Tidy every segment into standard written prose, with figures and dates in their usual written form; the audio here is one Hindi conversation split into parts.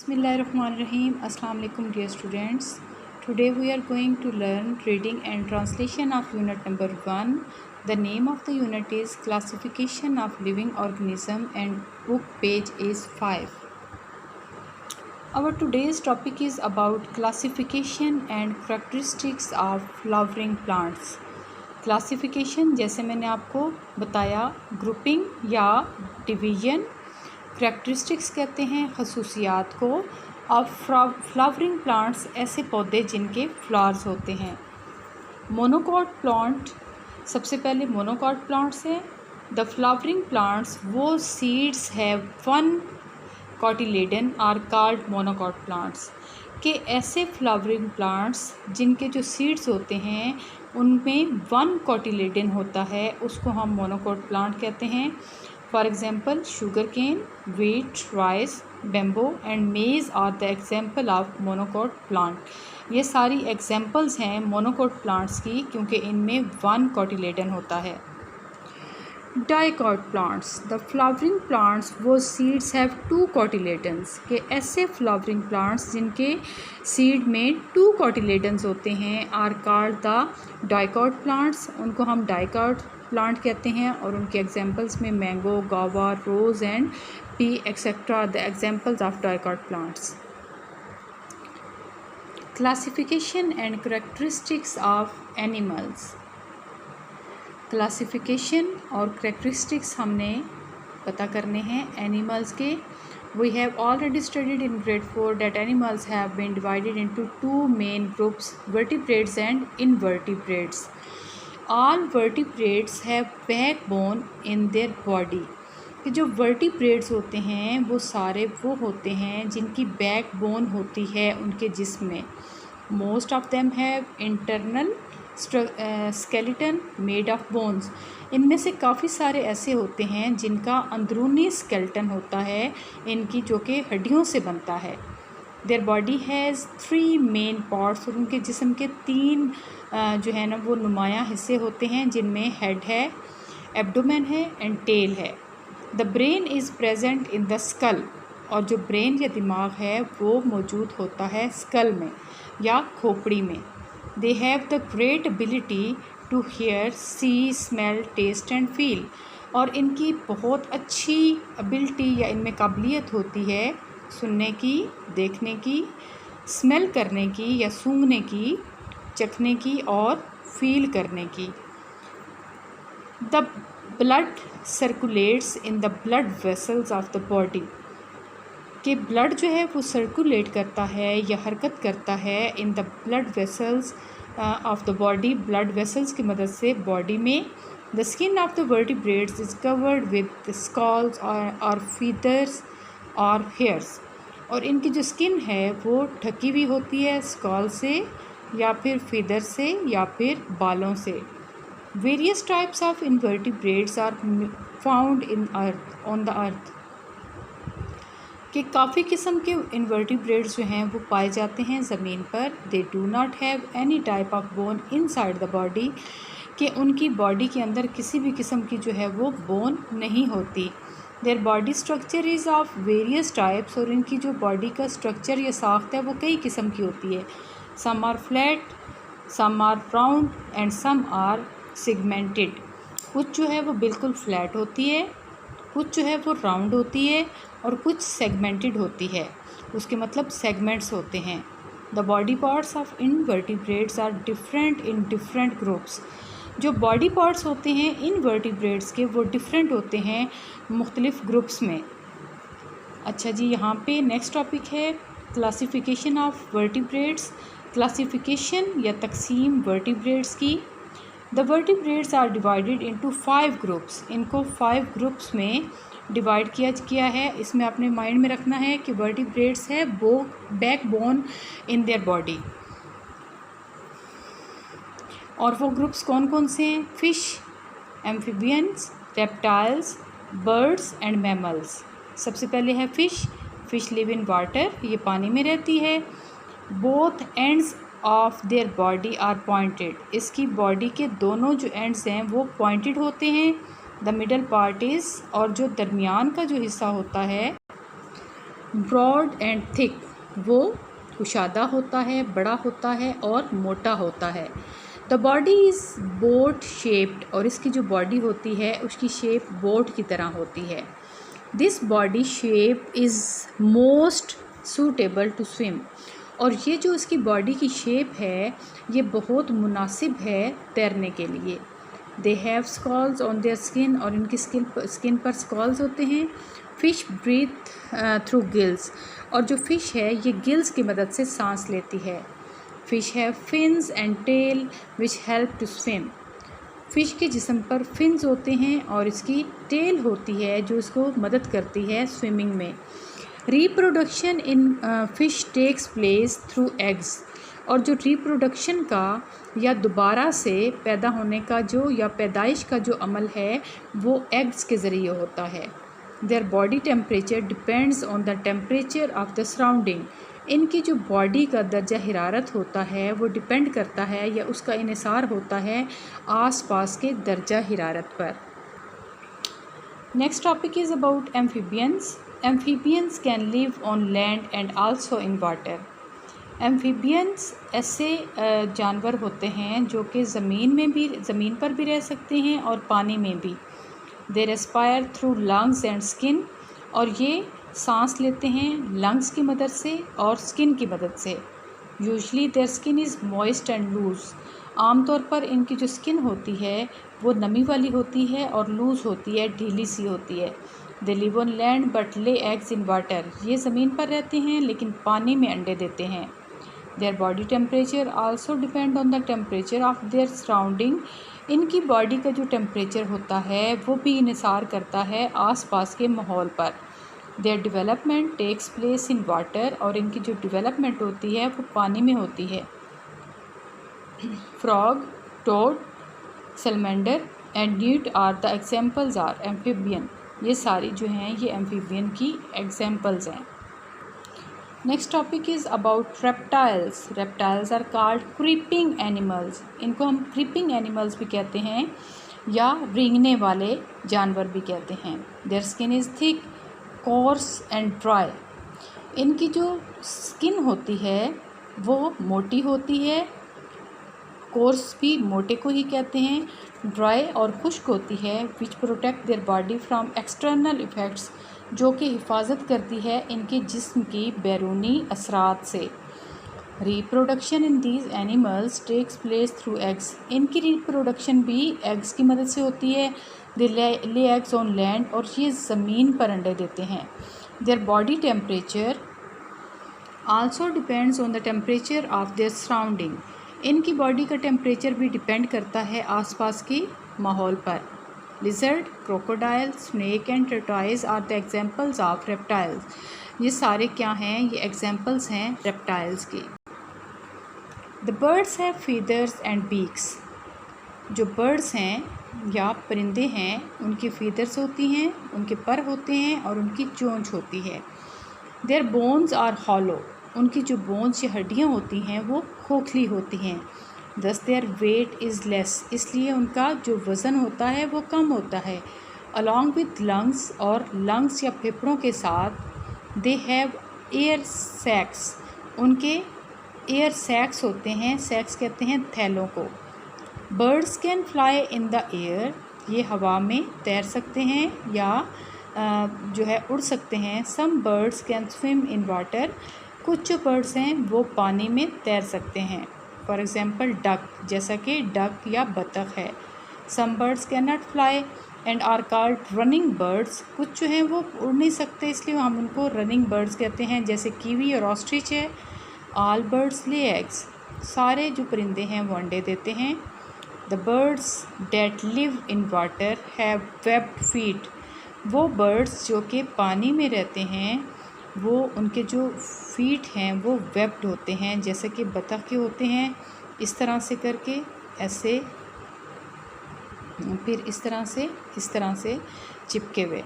Bismillahirrahmanirrahim. Assalamu alaikum dear students. Today we are going to learn reading and translation of unit number 1. The name of the unit is Classification of Living Organism and book page is 5. Our today's topic is about classification and characteristics of flowering plants. Classification जैसे मैंने आपको बताया ग्रुपिंग या डिवीजन, करैक्टरिस्टिक्स कहते हैं खसूसियात को। और फ्लावरिंग प्लांट्स ऐसे पौधे जिनके फ्लावर्स होते हैं। मोनोकॉट प्लांट, सबसे पहले मोनोकॉट प्लांट्स हैं। द फ्लावरिंग प्लांट्स वो seeds have one cotyledon are called monocot plants, के ऐसे फ्लावरिंग प्लांट्स जिनके जो सीड्स होते हैं उनमें वन कॉटिलेडन होता है, उसको हम मोनोकॉट प्लांट कहते हैं। For example sugar cane, wheat, rice, bamboo and maize are the example of monocot plant. ये सारी एग्जाम्पल्स हैं मोनोकॉट प्लांट्स की, क्योंकि इनमें वन कॉटिलेडन होता है। Dicot plants, the flowering plants वो सीड्स हैव टू कॉटिलेडन्स, के ऐसे फ्लावरिंग प्लांट्स जिनके सीड में टू कॉटिलेडन्स होते हैं are called the dicot plants, उनको हम डाइकॉट प्लांट कहते हैं। और उनके एग्जांपल्स में mango, guava, rose and pea etcetera the examples of dicot plants. Classification and characteristics of animals, classification और करैक्टरिस्टिक्स हमने पता करने हैं एनिमल्स के। We have already studied in grade 4 that animals have been divided into two main groups, vertebrates and invertebrates. All vertebrates have backbone in their body, कि जो वर्टिब्रेट्स होते हैं वो सारे वो होते हैं जिनकी बैकबोन होती है उनके जिस्म में। Most of them have internal skeleton made of bones, इनमें से काफ़ी सारे ऐसे होते हैं जिनका अंदरूनी स्केलेटन होता है इनकी, जो कि हड्डियों से बनता है। Their body has 3 main parts, और उनके जिस्म के 3 जो है ना वो नुमायाँ हिस्से होते हैं, जिनमें हेड है, एब्डोमेन है एंड टेल है। The brain is present in the skull, और जो ब्रेन या दिमाग है वो मौजूद होता है स्कल में या खोपड़ी में। They have the great ability to hear, see, smell, taste and feel, और इनकी बहुत अच्छी एबिलिटी या इनमें काबिलियत होती है सुनने की, देखने की, स्मेल करने की या सूंघने की, चखने की और फील करने की। The blood circulates in the blood vessels of the body, कि ब्लड जो है वो सर्कुलेट करता है या हरकत करता है in the blood vessels of the body, blood vessels की मदद से बॉडी में। The skin of the vertebrates is covered with Scholtz और फीदर्स और हेयर्स, और इनकी जो स्किन है वो ढकी हुई होती है स्कॉल से या फिर फीदर से या फिर बालों से। Various types of invertebrates are found in earth on the earth, कि काफ़ी किस्म के इनवर्टिब्रेट्स जो हैं वो पाए जाते हैं ज़मीन पर। They do not have any type of bone inside the body, कि उनकी बॉडी के अंदर किसी भी किस्म की जो है वो बोन नहीं होती। Their body structure is of various types, और इनकी जो बॉडी का स्ट्रक्चर या साख्त है वो कई किस्म की होती है। Some are flat, some are round and some are segmented, कुछ जो है वो बिल्कुल फ्लैट होती है, कुछ जो है वो राउंड होती है और कुछ सेगमेंटेड होती है, उसके मतलब सेगमेंट्स होते हैं। The body parts of invertebrates are different in different groups, जो बॉडी पार्ट्स होते हैं इनवर्टिब्रेट्स के वो डिफरेंट होते हैं मुख्तलिफ ग्रुप्स में। अच्छा जी, यहाँ पे नेक्स्ट टॉपिक है क्लासिफिकेशन ऑफ वर्टिब्रेट्स, क्लासिफिकेशन या तकसीम वर्टिब्रेट्स की। The vertebrates are divided into 5 groups, इनको 5 ग्रुप्स में डिवाइड किया है। इसमें आपने माइंड में रखना है कि वर्टिब्रेट्स है बैकबोन इन देयर बॉडी। और वो ग्रुप्स कौन कौन से हैं? Fish, amphibians, reptiles, birds and mammals. सबसे पहले है fish. Fish live in water, ये पानी में रहती है। Both ends of their body are pointed, इसकी बॉडी के दोनों जो एंड्स हैं वो पॉइंटेड होते हैं। द मिडल पार्ट इज़, और जो दरमियान का जो हिस्सा होता है ब्रॉड एंड थिक, वो कुशादा होता है, बड़ा होता है और मोटा होता है। The body is boat shaped, और इसकी जो बॉडी होती है उसकी शेप बोट की तरह होती है। This body shape is most suitable to swim, और ये जो इसकी बॉडी की शेप है ये बहुत मुनासिब है तैरने के लिए। They have Scholtz on their skin, और इनकी स्किन पर स्कॉल्स होते हैं। फ़िश ब्रीथ थ्रू गिल्स, और जो फ़िश है ये गिल्स की मदद से सांस लेती है। Fish have fins and tail which help to swim, fish के जिस्म पर फिन्स होते हैं और इसकी टेल होती है जो इसको मदद करती है स्विमिंग में। Reproduction in fish takes place through eggs, और जो रिप्रोडक्शन का या दोबारा से पैदा होने का जो या पैदाइश का जो अमल है वो एग्स के ज़रिए होता है। There body temperature depends on the temperature of the surrounding, इनकी जो बॉडी का दर्जा हिरारत होता है वो डिपेंड करता है या उसका इन्हिसार होता है आसपास के दर्जा हिरारत पर। Next topic is about amphibians. Amphibians can live on land and also in water. Amphibians ऐसे जानवर होते हैं जो कि ज़मीन पर भी रह सकते हैं और पानी में भी। They respire through lungs and skin, और ये सांस लेते हैं लंग्स की मदद से और स्किन की मदद से। Usually their skin is moist and loose, आमतौर पर इनकी जो स्किन होती है वो नमी वाली होती है और लूज़ होती है, ढीली सी होती है। They live on land but lay eggs in water, ये ज़मीन पर रहते हैं लेकिन पानी में अंडे देते हैं। Their body temperature also depend on the temperature of their surrounding, इनकी बॉडी का जो टेम्परेचर होता है वो भी इन्हिसार करता है आसपास के माहौल पर। Their development takes place in water, और इनकी जो डेवलपमेंट होती है वो पानी में होती है। Frog, toad, salamander and newt are the examples are amphibian, ये सारी जो हैं ये एम्फीबियन की एग्जाम्पल्स हैं। Next topic is about reptiles. Reptiles are called creeping animals, इनको हम क्रीपिंग एनिमल्स भी कहते हैं या रेंगने वाले जानवर भी कहते हैं। There skin is thick, course and dry, इनकी जो स्किन होती है वो मोटी होती है, कोर्स भी मोटे को ही कहते हैं, ड्राई और खुश्क होती है। विच protect their body from external effects, जो कि हिफाजत करती है इनके जिस्म की बैरूनी असरात से। Reproduction in these animals takes place through eggs, इनकी रिप्रोडक्शन भी एग्स की मदद से होती है। दे ले एग्स ऑन लैंड, और ये ज़मीन पर अंडे देते हैं। Their body temperature also depends on the temperature of their surrounding, इनकी बॉडी का टेम्परेचर भी डिपेंड करता है आसपास के माहौल पर। Lizard, crocodile, snake and tortoise are the examples of reptiles, ये सारे क्या हैं, ये एग्जाम्पल्स हैं रेप्टाइल्स की। The birds have feathers and beaks, जो बर्ड्स हैं या परिंदे हैं उनकी फीदर्स होती हैं, उनके पर होते हैं और उनकी चोंच होती है। देयर बोन्स आर हॉलो, उनकी जो बोन्स या हड्डियाँ होती हैं वो खोखली होती हैं। दस देयर वेट इज़ लेस, इसलिए उनका जो वज़न होता है वो कम होता है। अलॉन्ग विथ लंग्स, और लंग्स या फेफड़ों के साथ। दे हैव एयर सैक्स, उनके एयर सैक्स होते हैं, सैक्स कहते हैं थैलों को। Birds can fly in the air, ये हवा में तैर सकते हैं या जो है उड़ सकते हैं। Some birds can swim in water, कुछ जो बर्ड्स हैं वो पानी में तैर सकते हैं। फॉर एग्ज़ाम्पल डक, जैसा कि डक या बतख है। Some birds can not fly and are called running birds, कुछ जो हैं वो उड़ नहीं सकते इसलिए हम उनको रनिंग बर्ड्स कहते हैं, जैसे कीवी और ऑस्ट्रिच है। ऑल बर्ड्स ले एग्स, सारे जो परिंदे हैं वो अंडे देते हैं। The birds that live in water have webbed feet, वो बर्ड्स जो कि पानी में रहते हैं वो उनके जो फीट हैं वो वेब्ड होते हैं, जैसे कि बतख के होते हैं, इस तरह से करके ऐसे, फिर इस तरह से चिपके हुए।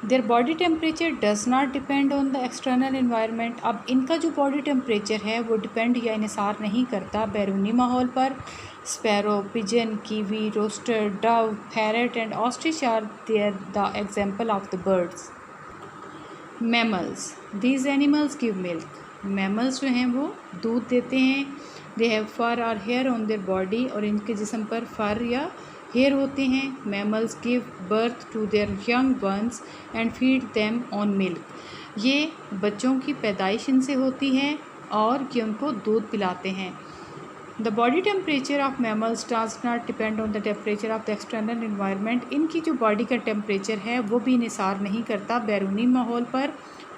There body temperature does not depend on the external environment, अब इनका जो बॉडी टेम्परेचर है वो डिपेंड या इन्हिसार नहीं करता बैरूनी माहौल पर। Sparrow, pigeon, kiwi, rooster, dove, parrot and ostrich are their the example of the birds. Mammals, these animals give milk, mammals जो हैं वो दूध देते हैं। दे हैव फर और हेयर ऑन देयर बॉडी, और इनके जिस्म पर फर या हेयर होते हैं। Mammals give birth to their young ones and feed them on milk, ये बच्चों की पैदाइश इनसे होती है और ये उनको दूध पिलाते हैं। The body temperature of mammals does not depend on the temperature of the external environment, इनकी जो बॉडी का टेम्परेचर है वो भी निसार नहीं करता बैरूनी माहौल पर।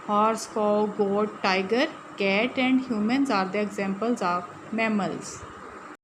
Horse, cow, goat, tiger, cat and humans are the examples of mammals.